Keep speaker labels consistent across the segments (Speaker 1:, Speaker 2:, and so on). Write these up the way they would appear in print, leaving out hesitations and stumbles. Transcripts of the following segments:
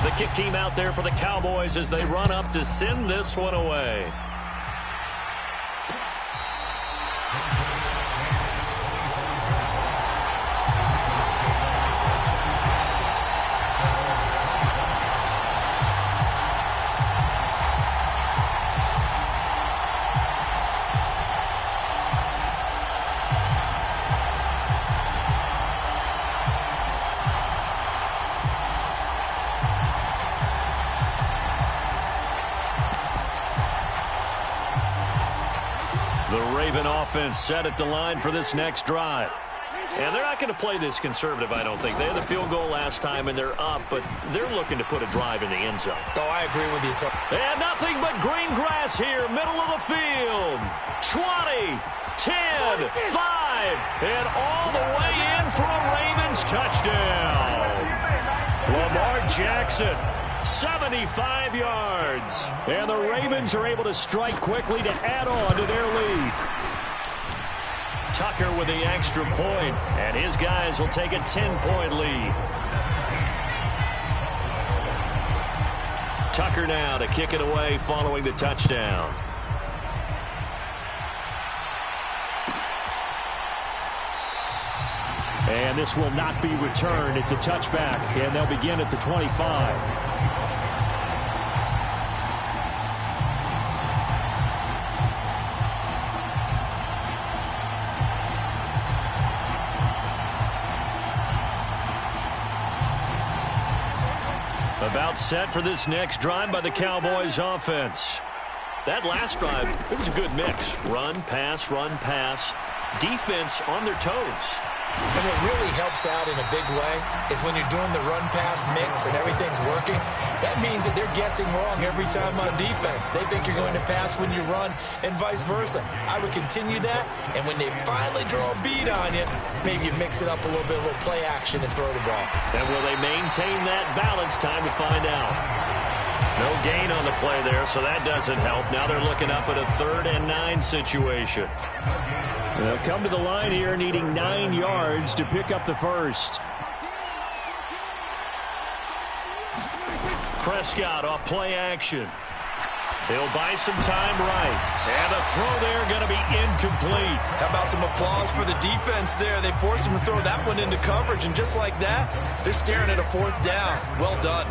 Speaker 1: The kick team out there for the Cowboys as they run up to send this one away. Offense set at the line for this next drive. And they're not going to play this conservative, I don't think. They had the field goal last time, and they're up, but they're looking to put a drive in the end zone.
Speaker 2: Oh, I agree with you.
Speaker 1: And nothing but green grass here, middle of the field. 20, 10, 5, and all the way in for a Ravens touchdown. Lamar Jackson, 75 yards. And the Ravens are able to strike quickly to add on to their lead. Tucker with the extra point, and his guys will take a 10-point lead. Tucker now to kick it away following the touchdown. And this will not be returned. It's a touchback, and they'll begin at the 25. About set for this next drive by the Cowboys offense. That last drive, it was a good mix. Run, pass, defense on their toes.
Speaker 2: And what really helps out in a big way is when you're doing the run-pass mix and everything's working, that means that they're guessing wrong every time on defense. They think you're going to pass when you run and vice versa. I would continue that, and when they finally draw a beat on you, maybe you mix it up a little bit, a little play action, and throw the ball.
Speaker 1: And will they maintain that balance? Time to find out. No gain on the play there, so that doesn't help. Now they're looking up at a 3rd and 9 situation. They'll come to the line here needing 9 yards to pick up the first. Prescott off play action. He'll buy some time right. And the throw there going to be incomplete.
Speaker 2: How about some applause for the defense there? They forced him to throw that one into coverage, and just like that, they're staring at a 4th down. Well done.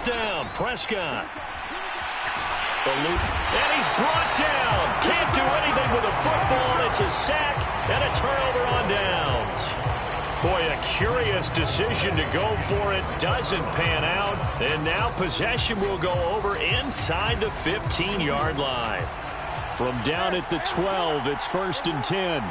Speaker 1: Down, Prescott. And he's brought down. Can't do anything with a football. It's a sack and a turnover on downs. Boy, a curious decision to go for it. Doesn't pan out. And now possession will go over inside the 15-yard line. From down at the 12, it's 1st and 10.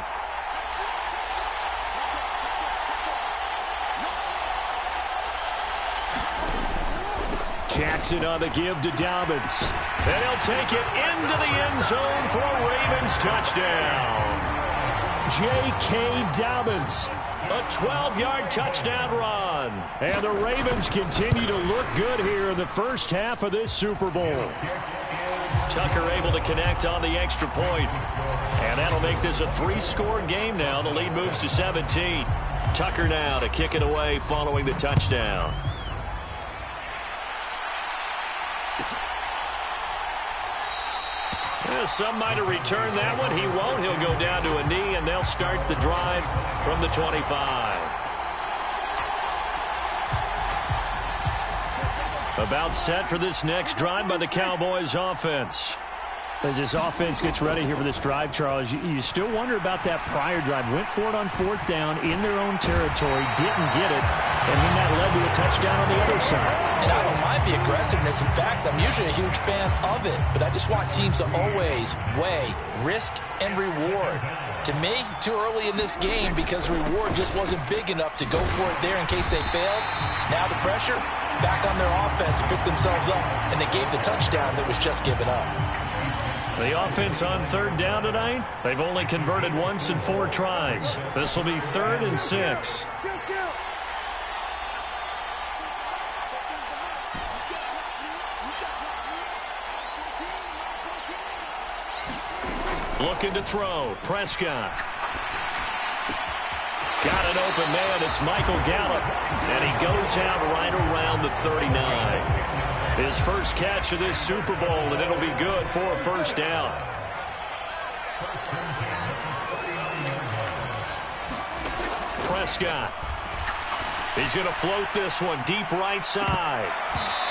Speaker 1: Jackson on the give to Dobbins. And he'll take it into the end zone for a Ravens touchdown. J.K. Dobbins, a 12-yard touchdown run. And the Ravens continue to look good here in the first half of this Super Bowl. Tucker able to connect on the extra point. And that'll make this a 3-score game now. The lead moves to 17. Tucker now to kick it away following the touchdown. Some might have returned that one. He won't. He'll go down to a knee, and they'll start the drive from the 25. About set for this next drive by the Cowboys offense. As this offense gets ready here for this drive, Charles, you still wonder about that prior drive. Went for it on 4th down in their own territory, didn't get it, and then that led to a touchdown on the other side.
Speaker 2: And I don't mind the aggressiveness. In fact, I'm usually a huge fan of it, but I just want teams to always weigh risk and reward. To me, too early in this game because reward just wasn't big enough to go for it there in case they failed. Now the pressure, back on their offense to pick themselves up, and they gave the touchdown that was just given up.
Speaker 1: The offense on 3rd down tonight, they've only converted once in 4 tries. This will be 3rd and 6. Looking to throw. Prescott. Got an open man. It's Michael Gallup. And he goes out right around the 39. His first catch of this Super Bowl, and it'll be good for a first down. Prescott. He's going to float this one deep right side.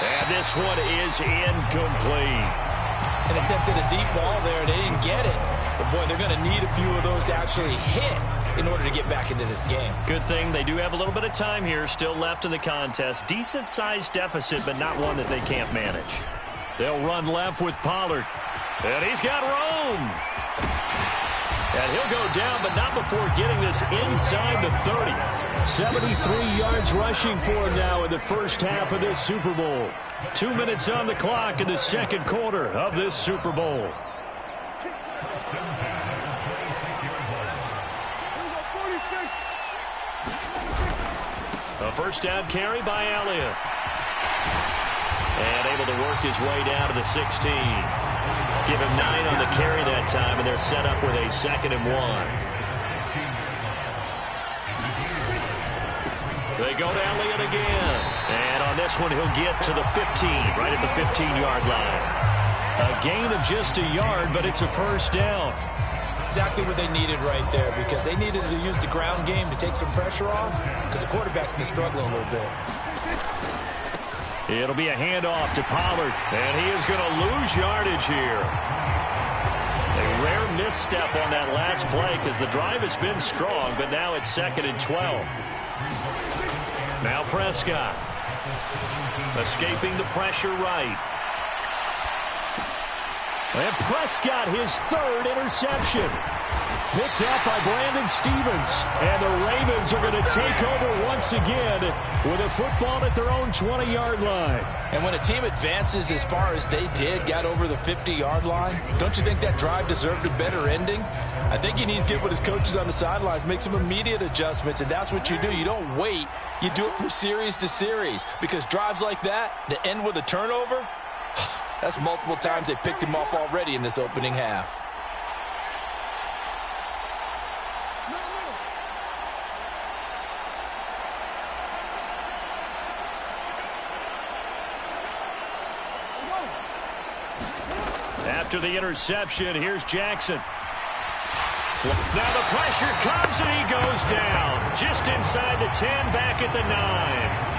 Speaker 1: And this one is incomplete.
Speaker 2: And attempted a deep ball there. They didn't get it. But, boy, they're going to need a few of those to actually hit in order to get back into this game.
Speaker 1: Good thing they do have a little bit of time here still left in the contest. Decent-sized deficit, but not one that they can't manage. They'll run left with Pollard. And he's got room. And he'll go down, but not before getting this inside the 30. 73 yards rushing for him now in the first half of this Super Bowl. 2 minutes on the clock in the second quarter of this Super Bowl. A first down carry by Elliott. And able to work his way down to the 16. Give him 9 on the carry that time, and they're set up with a 2nd and 1. They go to Elliott again. And on this one, he'll get to the 15, right at the 15-yard line. A gain of just a yard, but it's a first down.
Speaker 2: Exactly what they needed right there, because they needed to use the ground game to take some pressure off, because the quarterback's been struggling a little bit.
Speaker 1: It'll be a handoff to Pollard, and he is going to lose yardage here. A rare misstep on that last play because the drive has been strong, but now it's 2nd and 12. Now Prescott. Escaping the pressure right. And Prescott, his 3rd interception. Picked up by Brandon Stevens. And the Ravens are going to take over once again with a football at their own 20-yard line.
Speaker 2: And when a team advances as far as they did, got over the 50-yard line, don't you think that drive deserved a better ending? I think he needs to get with his coaches on the sidelines, make some immediate adjustments, and that's what you do. You don't wait. You do it from series to series, because drives like that end with a turnover, that's multiple times they picked him off already in this opening half.
Speaker 1: After the interception, here's Jackson. Now the pressure comes and he goes down. Just inside the 10, back at the 9.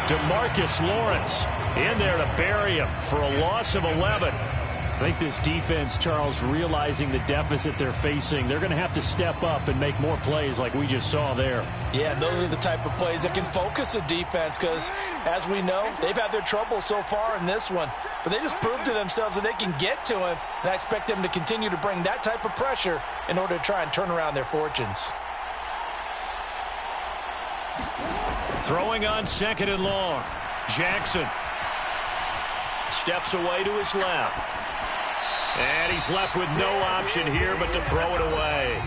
Speaker 1: DeMarcus Lawrence in there to bury him for a loss of 11. I think this defense, Charles, realizing the deficit they're facing, they're going to have to step up and make more plays like we just saw there.
Speaker 2: Yeah, those are the type of plays that can focus a defense because, as we know, they've had their trouble so far in this one. But they just proved to themselves that they can get to him, and I expect them to continue to bring that type of pressure in order to try and turn around their fortunes.
Speaker 1: Throwing on 2nd and long. Jackson steps away to his left. And he's left with no option here but to throw it away.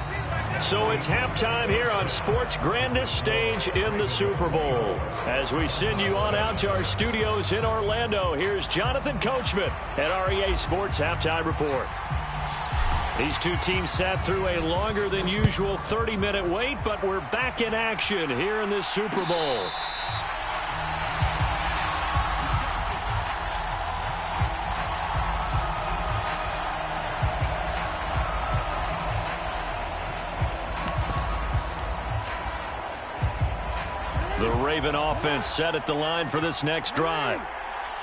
Speaker 1: So it's halftime here on sports' grandest stage in the Super Bowl. As we send you on out to our studios in Orlando, here's Jonathan Coachman at REA Sports Halftime Report. These two teams sat through a longer than usual 30-minute wait, but we're back in action here in this Super Bowl. The Raven offense set at the line for this next drive.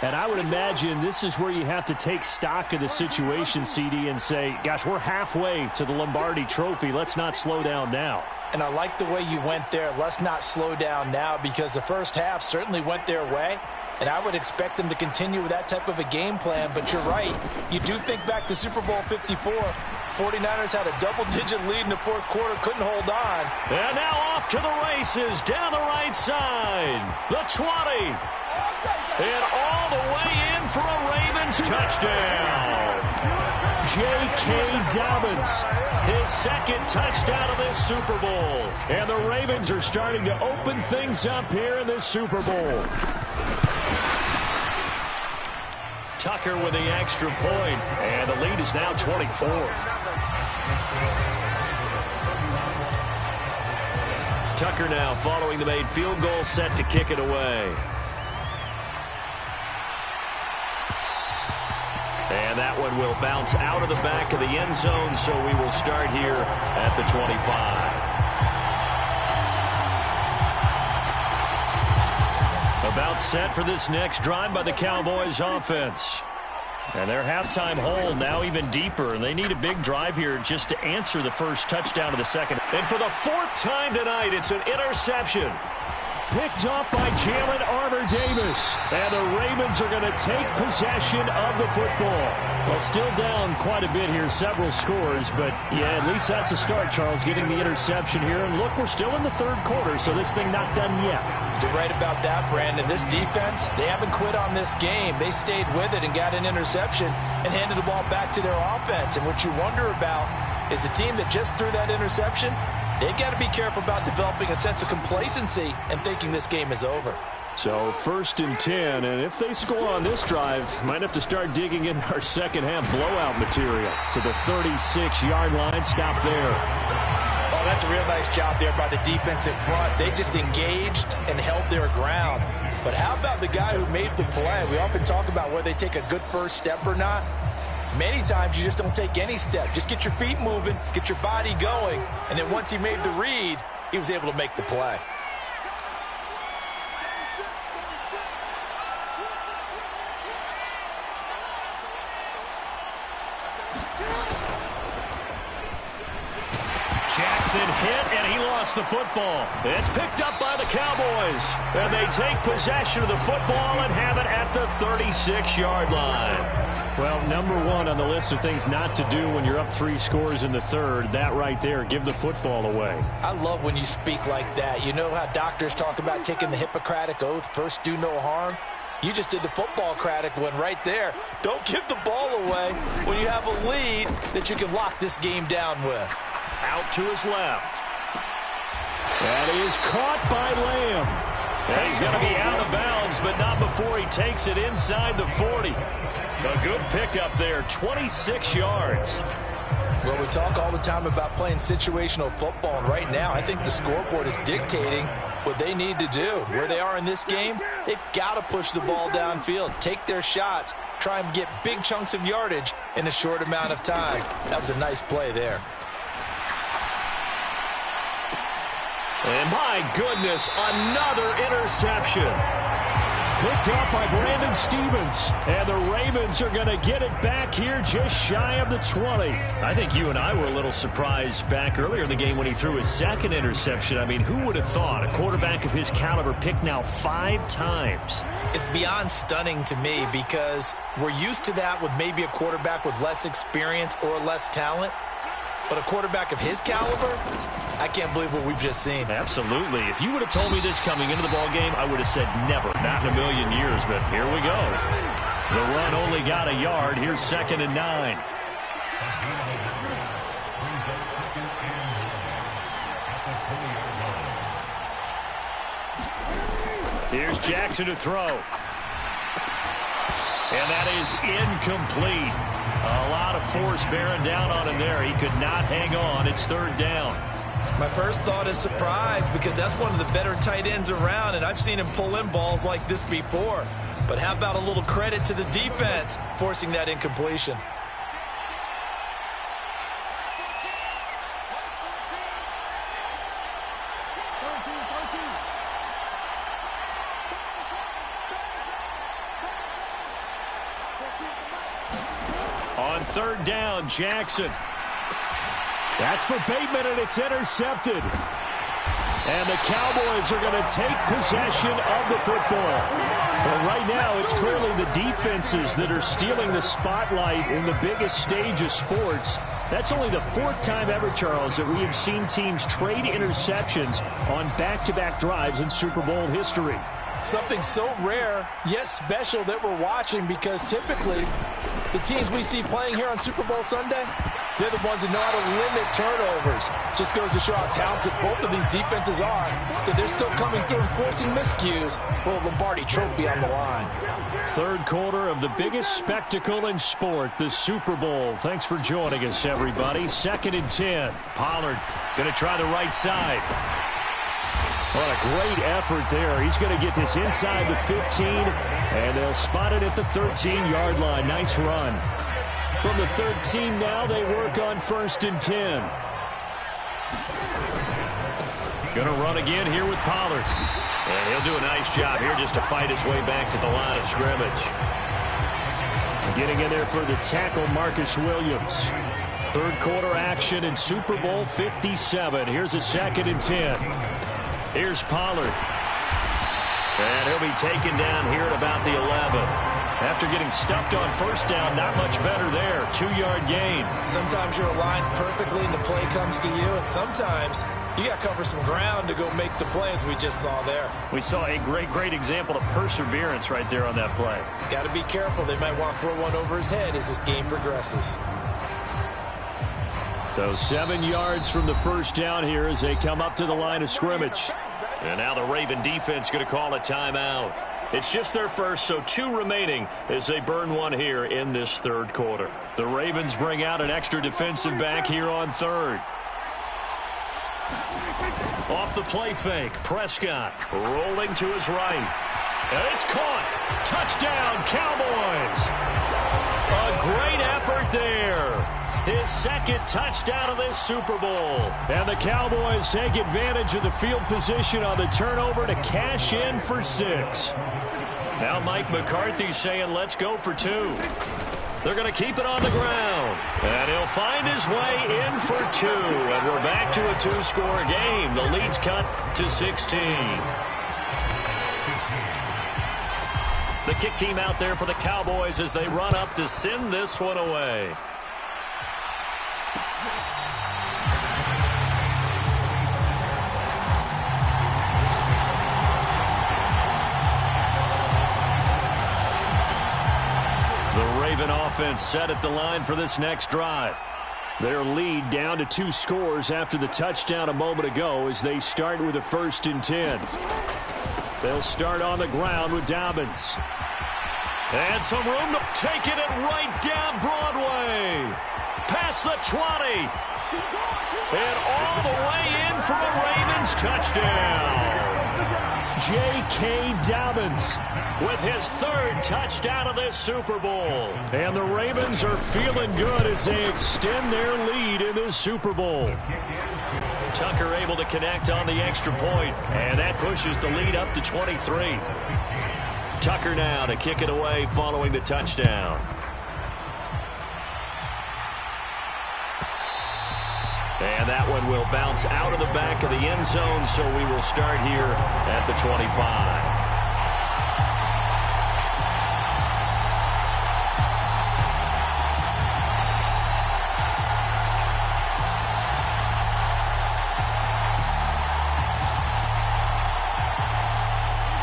Speaker 1: And I would imagine this is where you have to take stock of the situation, CD, and say, gosh, we're halfway to the Lombardi Trophy. Let's not slow down now.
Speaker 2: And I like the way you went there. Let's not slow down now, because the first half certainly went their way. And I would expect them to continue with that type of a game plan. But you're right. You do think back to Super Bowl 54. 49ers had a double-digit lead in the fourth quarter, couldn't hold on.
Speaker 1: And now off to the races, down the right side. The 20. And all the way in for a Ravens touchdown. J.K. Dobbins, his 2nd touchdown of this Super Bowl. And the Ravens are starting to open things up here in this Super Bowl. Tucker with the extra point, and the lead is now 24. Tucker now following the made field goal, set to kick it away. And that one will bounce out of the back of the end zone, so we will start here at the 25. About set for this next drive by the Cowboys offense. And their halftime hole now even deeper, and they need a big drive here just to answer the first touchdown of the second. And for the fourth time tonight, it's an interception. Picked up by Jalen Armour-Davis. And the Ravens are going to take possession of the football. Well, still down quite a bit here, several scores. But, yeah, at least that's a start, Charles, getting the interception here. And, look, we're still in the third quarter, so this thing not done yet.
Speaker 2: You're right about that, Brandon. This defense, they haven't quit on this game. They stayed with it and got an interception and handed the ball back to their offense. And what you wonder about is the team that just threw that interception, they've got to be careful about developing a sense of complacency and thinking this game is over.
Speaker 1: So 1st and 10, and if they score on this drive, might have to start digging in our second half blowout material. To the 36-yard line, stop there.
Speaker 2: Oh, that's a real nice job there by the defense in front. They just engaged and held their ground. But how about the guy who made the play? We often talk about whether they take a good first step or not. Many times you just don't take any step. Just get your feet moving, get your body going, and then once he made the read, he was able to make the play.
Speaker 1: Jackson hit, and he lost the football. It's picked up by the Cowboys. And they take possession of the football and have it at the 36-yard line. Well, number one on the list of things not to do when you're up 3 scores in the third, that right there, give the football away.
Speaker 2: I love when you speak like that. You know how doctors talk about taking the Hippocratic Oath, first do no harm? You just did the football-cratic one right there. Don't give the ball away when you have a lead that you can lock this game down with.
Speaker 1: Out to his left. That is caught by Lamb. And he's going to be out of bounds, but not before he takes it inside the 40. A good pickup there, 26 yards.
Speaker 2: Well, we talk all the time about playing situational football, and right now I think the scoreboard is dictating what they need to do. Where they are in this game, they've got to push the ball downfield, take their shots, try and get big chunks of yardage in a short amount of time. That was a nice play there.
Speaker 1: And my goodness, another interception. Picked up by Brandon Stevens. And the Ravens are going to get it back here just shy of the 20. I think you and I were a little surprised back earlier in the game when he threw his second interception. I mean, who would have thought a quarterback of his caliber picked now 5 times?
Speaker 2: It's beyond stunning to me because we're used to that with maybe a quarterback with less experience or less talent. But a quarterback of his caliber, I can't believe what we've just seen.
Speaker 1: Absolutely. If you would have told me this coming into the ball game, I would have said never, not in a million years. But here we go. The run only got a yard. Here's 2nd and 9. Here's Jackson to throw. And that is incomplete. A lot of force bearing down on him there. He could not hang on. It's 3rd down.
Speaker 2: My first thought is surprise because that's one of the better tight ends around, and I've seen him pull in balls like this before. But how about a little credit to the defense forcing that incompletion?
Speaker 1: On 3rd down, Jackson. That's for Bateman, and it's intercepted. And the Cowboys are going to take possession of the football. But right now, it's clearly the defenses that are stealing the spotlight in the biggest stage of sports. That's only the 4th time ever, Charles, that we have seen teams trade interceptions on back-to-back drives in Super Bowl history.
Speaker 2: Something so rare, yet special that we're watching because typically the teams we see playing here on Super Bowl Sunday, they're the ones that know how to limit turnovers. Just goes to show how talented both of these defenses are, that they're still coming through and forcing miscues for a Lombardi trophy on the line.
Speaker 1: 3rd quarter of the biggest spectacle in sport, the Super Bowl. Thanks for joining us, everybody. 2nd and 10. Pollard going to try the right side. What a great effort there. He's going to get this inside the 15, and they'll spot it at the 13-yard line. Nice run. From the 13 now, they work on 1st and 10. Going to run again here with Pollard. And he'll do a nice job here just to fight his way back to the line of scrimmage. Getting in there for the tackle, Marcus Williams. Third quarter action in Super Bowl 57. Here's a 2nd and 10. Here's Pollard. And he'll be taken down here at about the 11. After getting stuffed on 1st down, not much better there. 2-yard gain.
Speaker 2: Sometimes you're aligned perfectly and the play comes to you, and sometimes you got to cover some ground to go make the play, as we just saw there.
Speaker 1: We saw a great example of perseverance right there on that play.
Speaker 2: Got to be careful. They might want to throw one over his head as this game progresses.
Speaker 1: So 7 yards from the 1st down here as they come up to the line of scrimmage. And now the Raven defense going to call a timeout. It's just their first, so 2 remaining as they burn one here in this 3rd quarter. The Ravens bring out an extra defensive back here on 3rd. Off the play fake, Prescott rolling to his right. And it's caught. Touchdown, Cowboys. A great effort there. His 2nd touchdown of this Super Bowl. And the Cowboys take advantage of the field position on the turnover to cash in for 6. Now Mike McCarthy saying, let's go for 2. They're going to keep it on the ground. And he'll find his way in for 2. And we're back to a 2-score game. The lead's cut to 16. The kick team out there for the Cowboys as they run up to send this one away. Raven offense set at the line for this next drive. Their lead down to 2 scores after the touchdown a moment ago as they start with a 1st and 10. They'll start on the ground with Dobbins. And some room to take it right down Broadway. Past the 20. And all the way in for a Ravens touchdown. J.K. Dobbins with his 3rd touchdown of this Super Bowl. And the Ravens are feeling good as they extend their lead in this Super Bowl. Tucker able to connect on the extra point, and that pushes the lead up to 23. Tucker now to kick it away following the touchdown. And that one will bounce out of the back of the end zone, so we will start here at the 25.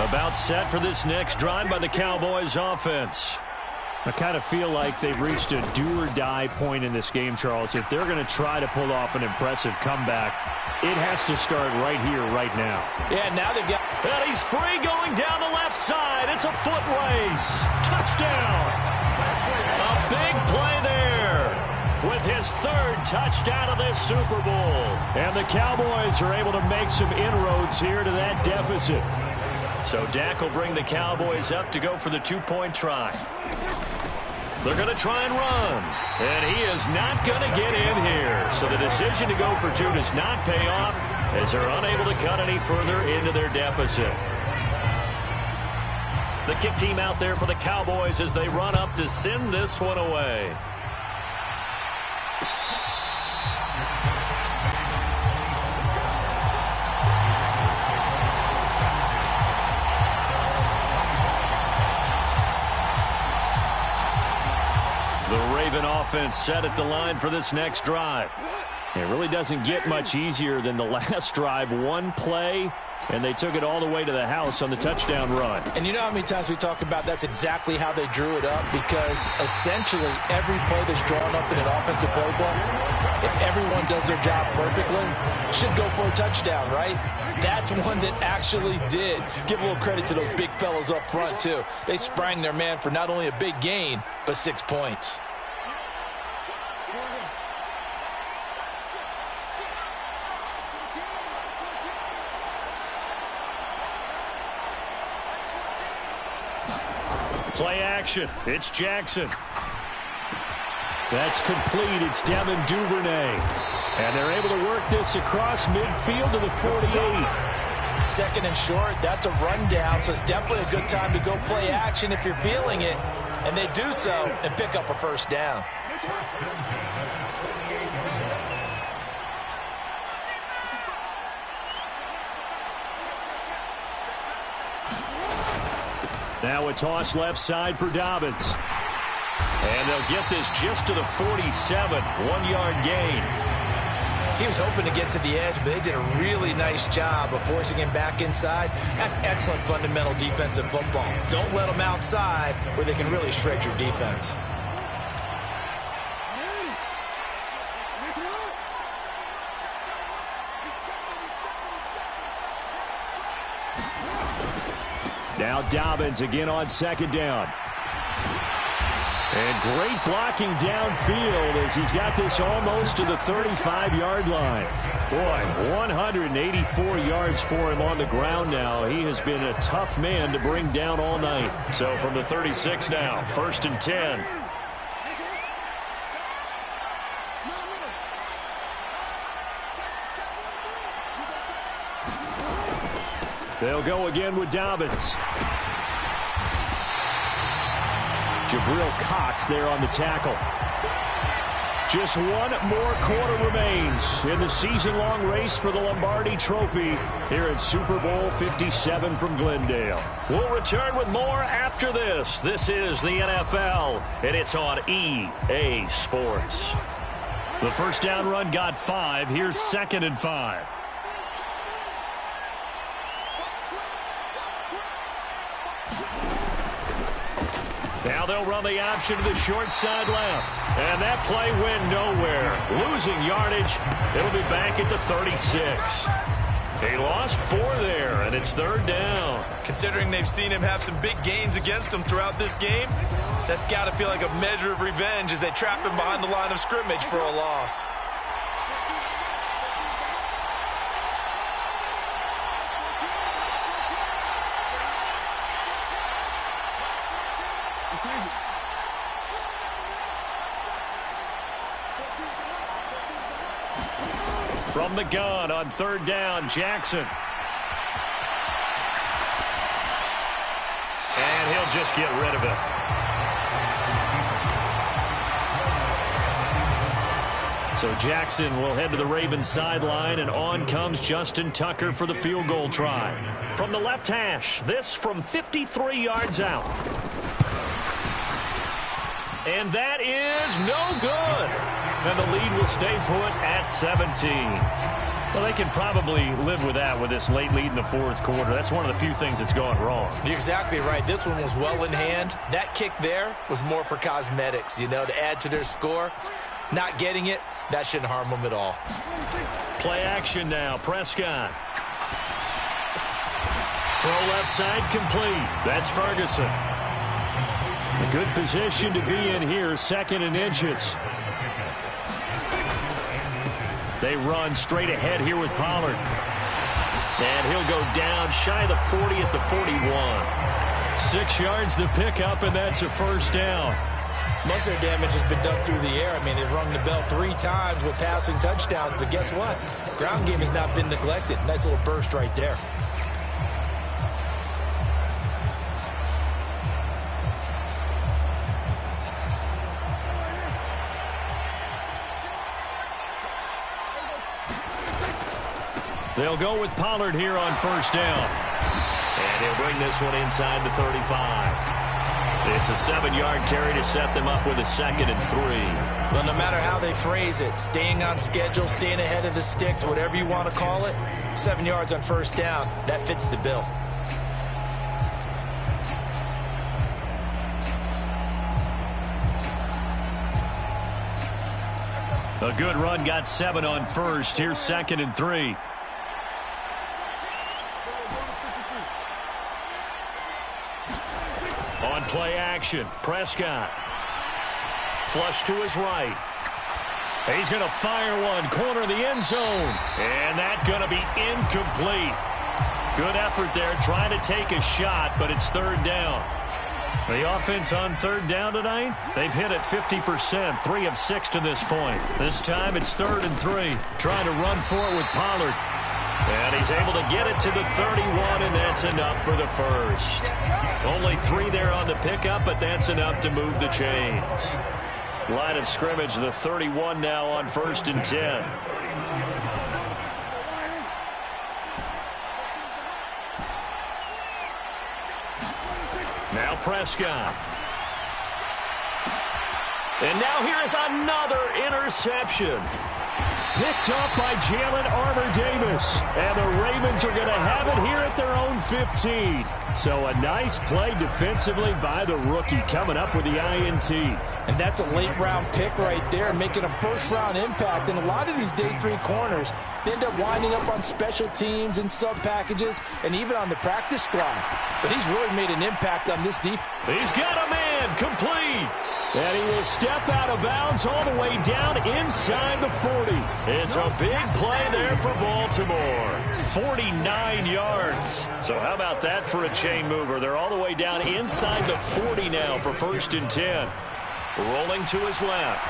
Speaker 1: About set for this next drive by the Cowboys offense. I kind of feel like they've reached a do-or-die point in this game, Charles. If they're going to try to pull off an impressive comeback, it has to start right here, right now.
Speaker 2: Yeah, now they've got...
Speaker 1: And he's free going down the left side. It's a foot race. Touchdown. A big play there with his 3rd touchdown of this Super Bowl. And the Cowboys are able to make some inroads here to that deficit. So Dak will bring the Cowboys up to go for the 2-point try. They're going to try and run. And he is not going to get in here. So the decision to go for 2 does not pay off as they're unable to cut any further into their deficit. The kick team out there for the Cowboys as they run up to send this one away. Offense set at the line for this next drive. It really doesn't get much easier than the last drive. 1 play, and they took it all the way to the house on the touchdown run.
Speaker 2: And you know how many times we talk about that's exactly how they drew it up, because essentially every play that's drawn up in an offensive playbook, if everyone does their job perfectly, should go for a touchdown, right? That's one that actually did. Give a little credit to those big fellows up front, too. They sprang their man for not only a big gain, but 6 points.
Speaker 1: Play action. It's Jackson. That's complete. It's Devin Duvernay. And they're able to work this across midfield to the 48.
Speaker 2: Second and short, that's a rundown, so it's definitely a good time to go play action if you're feeling it. And they do so and pick up a first down.
Speaker 1: Now a toss left side for Dobbins. And they'll get this just to the 47, 1-yard gain.
Speaker 2: He was hoping to get to the edge, but they did a really nice job of forcing him back inside. That's excellent fundamental defensive football. Don't let them outside where they can really shred your defense.
Speaker 1: Now Dobbins again on second down. And great blocking downfield as he's got this almost to the 35-yard line. Boy, 184 yards for him on the ground now. He has been a tough man to bring down all night. So from the 36 now, 1st and 10. They'll go again with Dobbins. Jabril Cox there on the tackle. Just one more quarter remains in the season-long race for the Lombardi Trophy here at Super Bowl 57 from Glendale. We'll return with more after this. This is the NFL, and it's on EA Sports. The first down run got 5. Here's 2nd and 5. Now they'll run the option to the short side left. And that play went nowhere. Losing yardage. It'll be back at the 36. He lost 4 there, and it's 3rd down.
Speaker 3: Considering they've seen him have some big gains against them throughout this game, that's got to feel like a measure of revenge as they trap him behind the line of scrimmage for a loss.
Speaker 1: From the gun on 3rd down, Jackson. And he'll just get rid of it. So Jackson will head to the Ravens sideline, and on comes Justin Tucker for the field goal try. From the left hash, this from 53 yards out. And that is no good. And the lead will stay put at 17. Well, they can probably live with that with this late lead in the 4th quarter. That's one of the few things that's gone wrong.
Speaker 2: You're exactly right. This one was well in hand. That kick there was more for cosmetics, you know, to add to their score. Not getting it, that shouldn't harm them at all.
Speaker 1: Play action now. Prescott. Throw left side complete. That's Ferguson. A good position to be in here, 2nd and inches. They run straight ahead here with Pollard. And he'll go down shy of the 40 at the 41. 6 yards the pickup, and that's a first down.
Speaker 2: Most of their damage has been done through the air. I mean, they've rung the bell 3 times with passing touchdowns, but guess what? Ground game has not been neglected. Nice little burst right there.
Speaker 1: They'll go with Pollard here on 1st down. And he'll bring this one inside the 35. It's a 7-yard carry to set them up with a 2nd and 3.
Speaker 2: Well, no matter how they phrase it, staying on schedule, staying ahead of the sticks, whatever you want to call it, 7 yards on 1st down, that fits the bill.
Speaker 1: A good run got 7 on 1st. Here's 2nd and 3. On play action, Prescott. Flush to his right. He's going to fire one, corner of the end zone. And that's going to be incomplete. Good effort there, trying to take a shot, but it's 3rd down. The offense on third down tonight, they've hit it 50%, 3 of 6 to this point. This time it's 3rd and 3, trying to run for it with Pollard. And he's able to get it to the 31, and that's enough for the first. Only 3 there on the pickup, but that's enough to move the chains. Line of scrimmage, the 31 now on 1st and 10. Now Prescott. And now here is another interception. Picked up by Jalen Armour-Davis. And the Ravens are going to have it here at their own 15. So a nice play defensively by the rookie coming up with the INT.
Speaker 2: And that's a late-round pick right there, making a first-round impact. And a lot of these day 3 corners, they end up winding up on special teams and sub-packages and even on the practice squad. But he's really made an impact on this defense.
Speaker 1: He's got a man complete. And he will step out of bounds all the way down inside the 40. It's a big play there for Baltimore. 49 yards. So how about that for a chain mover? They're all the way down inside the 40 now for 1st and 10. Rolling to his left.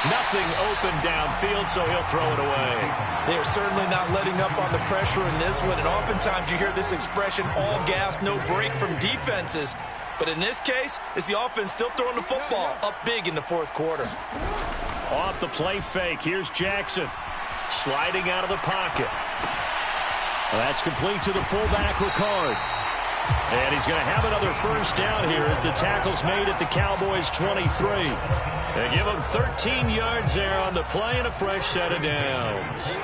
Speaker 1: Nothing open downfield, so he'll throw it away.
Speaker 3: They are certainly not letting up on the pressure in this one. And oftentimes you hear this expression, all gas, no break from defenses. But in this case, it's the offense still throwing the football up big in the 4th quarter.
Speaker 1: Off the play fake, here's Jackson. Sliding out of the pocket. Well, that's complete to the fullback, Ricard. And he's going to have another first down here as the tackle's made at the Cowboys' 23. They give him 13 yards there on the play and a fresh set of downs.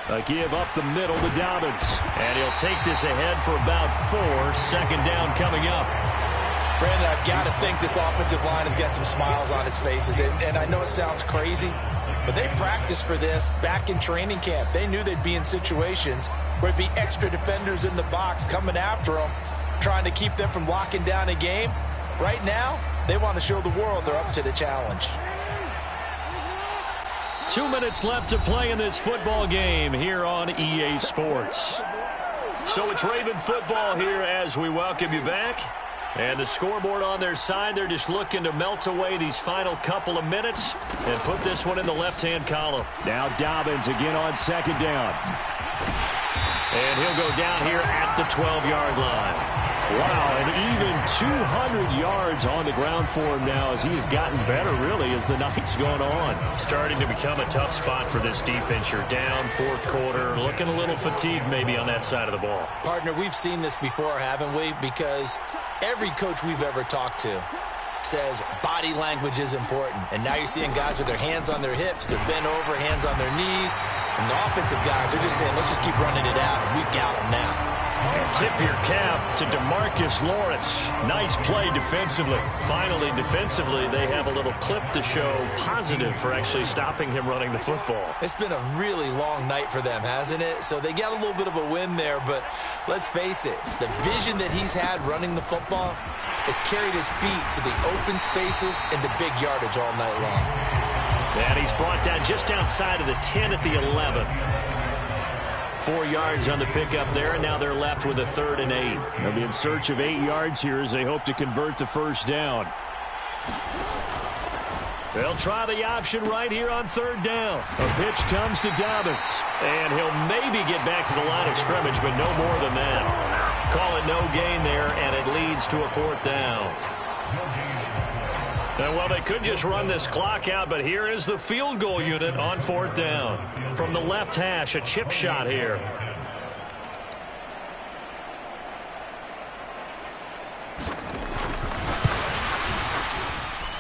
Speaker 1: A give up the middle to Dobbins. And he'll take this ahead for about 4. 2nd down coming up.
Speaker 2: Brandon, I've got to think this offensive line has got some smiles on its faces. And I know it sounds crazy, but they practiced for this back in training camp. They knew they'd be in situations where it'd be extra defenders in the box coming after them, trying to keep them from locking down a game. Right now, they want to show the world they're up to the challenge.
Speaker 1: 2 minutes left to play in this football game here on EA Sports. So it's Raven football here as we welcome you back. And the scoreboard on their side, they're just looking to melt away these final couple of minutes and put this one in the left-hand column. Now Dobbins again on 2nd down. And he'll go down here at the 12-yard line. Wow, and even 200 yards on the ground for him now as he has gotten better, really, as the night's gone on. Starting to become a tough spot for this defense. You're down 4th quarter, looking a little fatigued maybe on that side of the ball.
Speaker 2: Partner, we've seen this before, haven't we? Because every coach we've ever talked to says body language is important. And now you're seeing guys with their hands on their hips, they're bent over, hands on their knees. And the offensive guys are just saying, let's just keep running it out, and we've got them now.
Speaker 1: Tip your cap to DeMarcus Lawrence. Nice play defensively. Finally, defensively, they have a little clip to show positive for actually stopping him running the football.
Speaker 2: It's been a really long night for them, hasn't it? So they got a little bit of a win there, but let's face it, the vision that he's had running the football has carried his feet to the open spaces and to big yardage all night long.
Speaker 1: And he's brought down just outside of the 10 at the 11. 4 yards on the pickup there, and now they're left with a 3rd and 8. They'll be in search of 8 yards here as they hope to convert the first down. They'll try the option right here on 3rd down. A pitch comes to Dobbins, and he'll maybe get back to the line of scrimmage, but no more than that. Call it no gain there, and it leads to a 4th down. And, well, they could just run this clock out, but here is the field goal unit on 4th down. From the left hash, a chip shot here.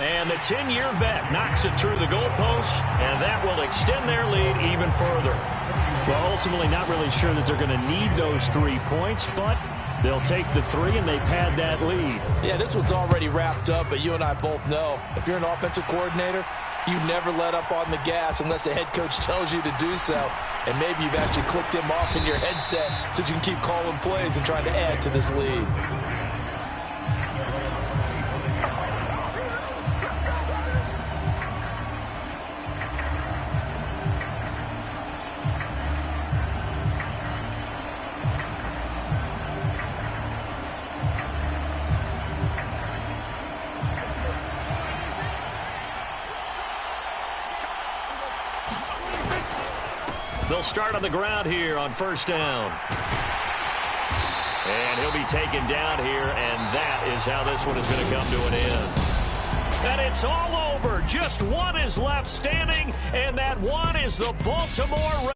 Speaker 1: And the 10-year vet knocks it through the goalpost, and that will extend their lead even further. Well, ultimately not really sure that they're going to need those 3 points, but they'll take the 3 and they pad that lead.
Speaker 2: Yeah, this one's already wrapped up, but you and I both know if you're an offensive coordinator, you never let up on the gas unless the head coach tells you to do so. And maybe you've actually clicked him off in your headset so you can keep calling plays and trying to add to this lead.
Speaker 1: They'll start on the ground here on first down. And he'll be taken down here, and that is how this one is going to come to an end. And it's all over. Just one is left standing, and that one is the Baltimore